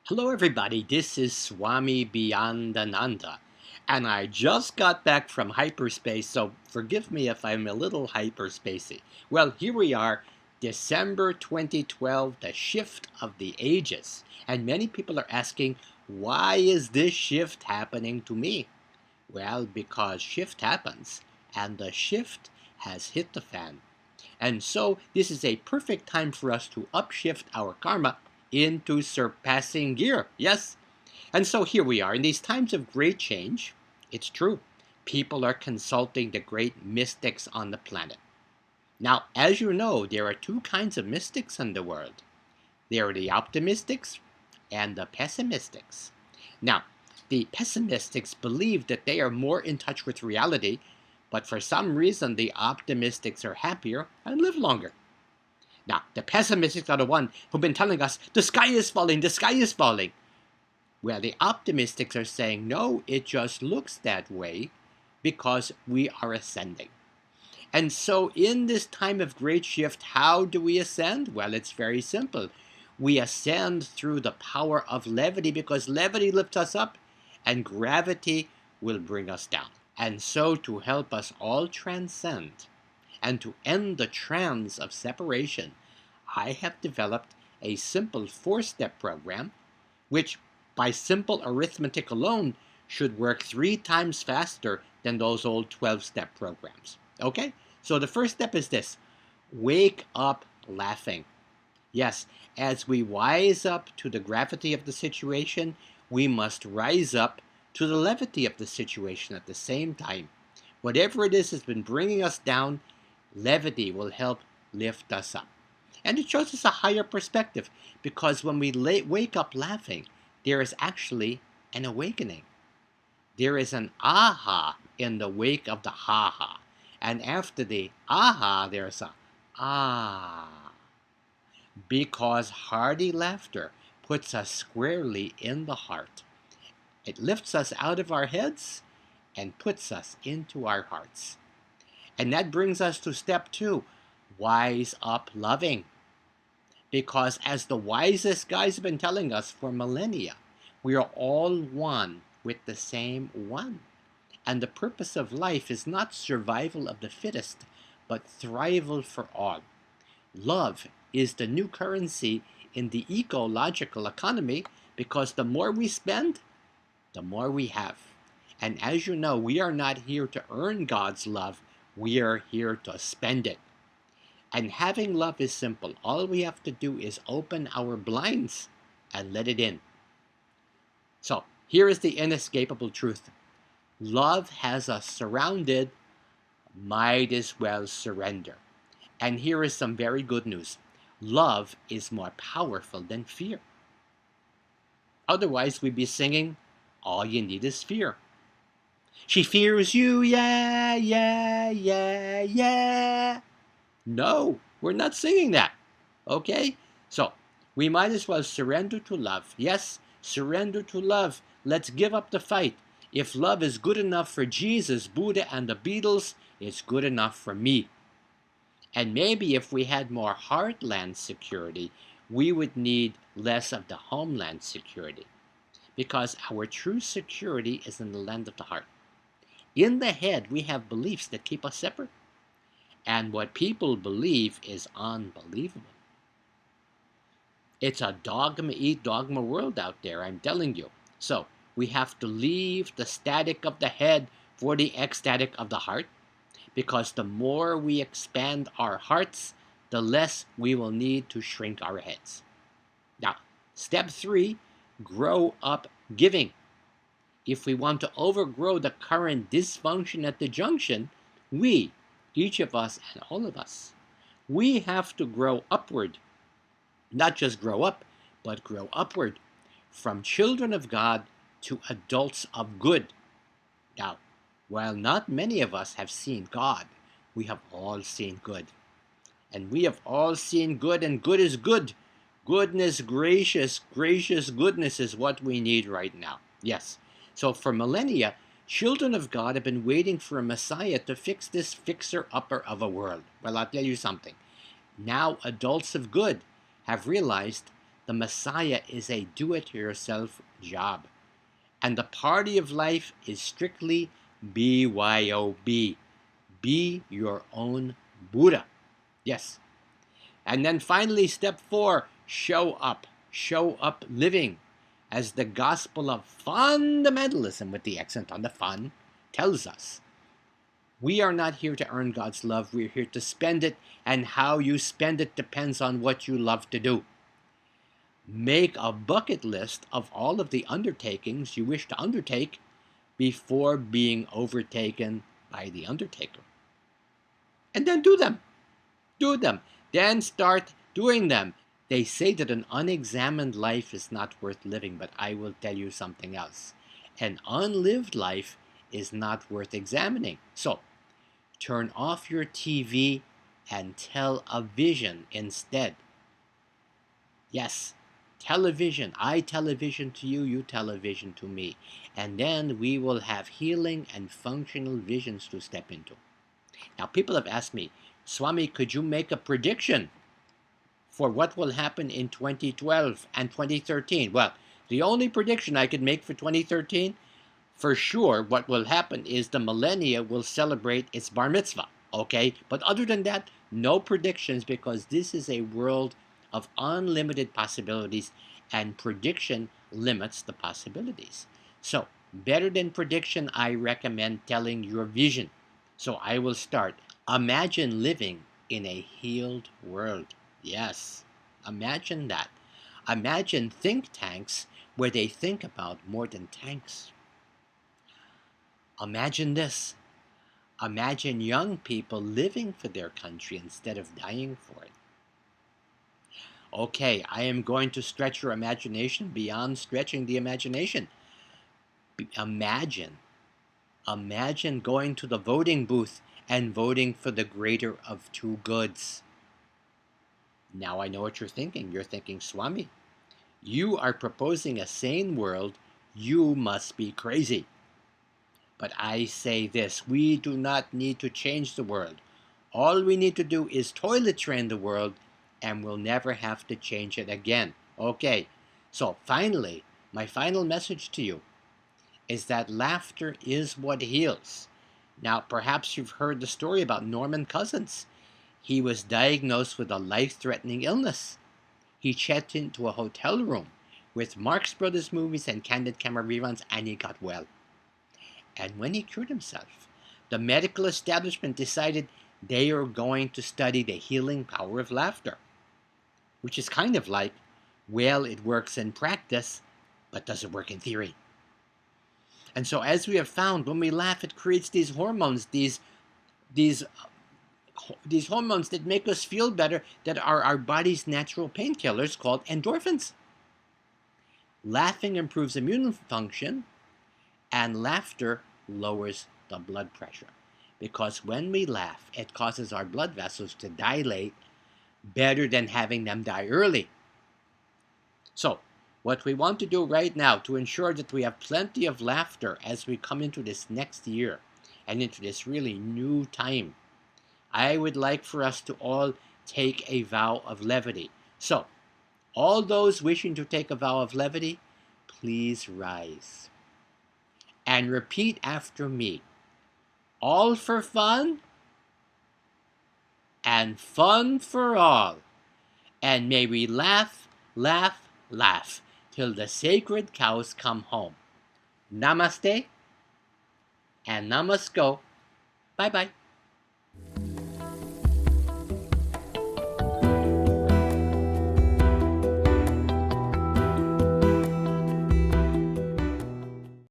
Hello, everybody. This is Swami Beyondananda, and I just got back from hyperspace, so forgive me if I'm a little hyperspacey. Well, here we are, December 2012, the shift of the ages, and many people are asking, why is this shift happening to me? Well, because shift happens, and the shift has hit the fan. And so this is a perfect time for us to upshift our karma into surpassing gear. Yes. And so here we are. In these times of great change, it's true. People are consulting the great mystics on the planet. Now, as you know, there are two kinds of mystics in the world. There are the optimistics and the pessimistics. Now, the pessimistics believe that they are more in touch with reality, but for some reason the optimistics are happier and live longer. Now, the pessimists are the ones who've been telling us, the sky is falling, the sky is falling. Well, the optimists are saying, no, it just looks that way because we are ascending. And so in this time of great shift, how do we ascend? Well, it's very simple. We ascend through the power of levity because levity lifts us up and gravity will bring us down. And so to help us all transcend, and to end the trance of separation, I have developed a simple 4-step program, which by simple arithmetic alone should work 3 times faster than those old 12-step programs. Okay? So the first step is this: wake up laughing. Yes, as we wise up to the gravity of the situation, we must rise up to the levity of the situation at the same time. Whatever it is that's been bringing us down, levity will help lift us up. And it shows us a higher perspective because when we wake up laughing, there is actually an awakening. There is an aha in the wake of the ha-ha. And after the aha, there's a ah. Because hearty laughter puts us squarely in the heart. It lifts us out of our heads and puts us into our hearts. And that brings us to step 2, wise up loving. Because as the wisest guys have been telling us for millennia, we are all one with the same one. And the purpose of life is not survival of the fittest, but thrival for all. Love is the new currency in the ecological economy because the more we spend, the more we have. And as you know, we are not here to earn God's love, we are here to spend it. And having love is simple. All we have to do is open our blinds and let it in. So here is the inescapable truth. Love has us surrounded, might as well surrender. And here is some very good news. Love is more powerful than fear. Otherwise, we'd be singing, all you need is fear. She fears you, yeah, yeah, yeah, yeah. No, we're not singing that. Okay? So, we might as well surrender to love. Yes, surrender to love. Let's give up the fight. If love is good enough for Jesus, Buddha, and the Beatles, it's good enough for me. And maybe if we had more heartland security, we would need less of the homeland security. Because our true security is in the land of the heart. In the head, we have beliefs that keep us separate. And what people believe is unbelievable. It's a dogma-eat-dogma world out there, I'm telling you. So, we have to leave the static of the head for the ecstatic of the heart. Because the more we expand our hearts, the less we will need to shrink our heads. Now, step 3, grow up giving. If we want to overgrow the current dysfunction at the junction, we, each of us and all of us, we have to grow upward. Not just grow up, but grow upward. From children of God to adults of good. Now, while not many of us have seen God, we have all seen good. And we have all seen good, and good is good. Goodness gracious, gracious goodness is what we need right now. Yes. So for millennia, children of God have been waiting for a Messiah to fix this fixer-upper of a world. Well, I'll tell you something. Now adults of good have realized the Messiah is a do-it-yourself job. And the party of life is strictly BYOB. Be your own Buddha. Yes. And then finally, step 4, show up. Show up living. As the gospel of fundamentalism, with the accent on the fun, tells us. We are not here to earn God's love. We're here to spend it, and how you spend it depends on what you love to do. Make a bucket list of all of the undertakings you wish to undertake before being overtaken by the undertaker. And then do them. Do them. Then start doing them. They say that an unexamined life is not worth living, but I will tell you something else. An unlived life is not worth examining. So, turn off your TV and television instead. Yes, television. I television to you, you television to me. And then we will have healing and functional visions to step into. Now, people have asked me, Swami, could you make a prediction for what will happen in 2012 and 2013? Well, the only prediction I could make for 2013, for sure, what will happen is the millennia will celebrate its bar mitzvah, okay? But other than that, no predictions, because this is a world of unlimited possibilities, and prediction limits the possibilities. So, better than prediction, I recommend telling your vision. So I will start. Imagine living in a healed world. Yes, imagine that. Imagine think tanks where they think about more than tanks. Imagine this. Imagine young people living for their country instead of dying for it. Okay, I am going to stretch your imagination beyond stretching the imagination. Imagine going to the voting booth and voting for the greater of two goods. Now I know what you're thinking. You're thinking, Swami, you are proposing a sane world. You must be crazy. But I say this, we do not need to change the world. All we need to do is toilet train the world, and we'll never have to change it again. Okay, so finally, my final message to you is that laughter is what heals. Now, perhaps you've heard the story about Norman Cousins. He was diagnosed with a life-threatening illness. He checked into a hotel room with Marx Brothers movies and Candid Camera reruns, and he got well. And when he cured himself, the medical establishment decided they are going to study the healing power of laughter, which is kind of like, well, it works in practice, but does it work in theory? And so, as we have found, when we laugh, it creates these hormones, these hormones that make us feel better, that are our body's natural painkillers called endorphins. Laughing improves immune function, and laughter lowers the blood pressure. Because when we laugh, it causes our blood vessels to dilate better than having them die early. So, what we want to do right now to ensure that we have plenty of laughter as we come into this next year and into this really new time, I would like for us to all take a vow of levity. So, all those wishing to take a vow of levity, please rise and repeat after me. All for fun and fun for all. And may we laugh, laugh, laugh till the sacred cows come home. Namaste and namasko. Bye-bye.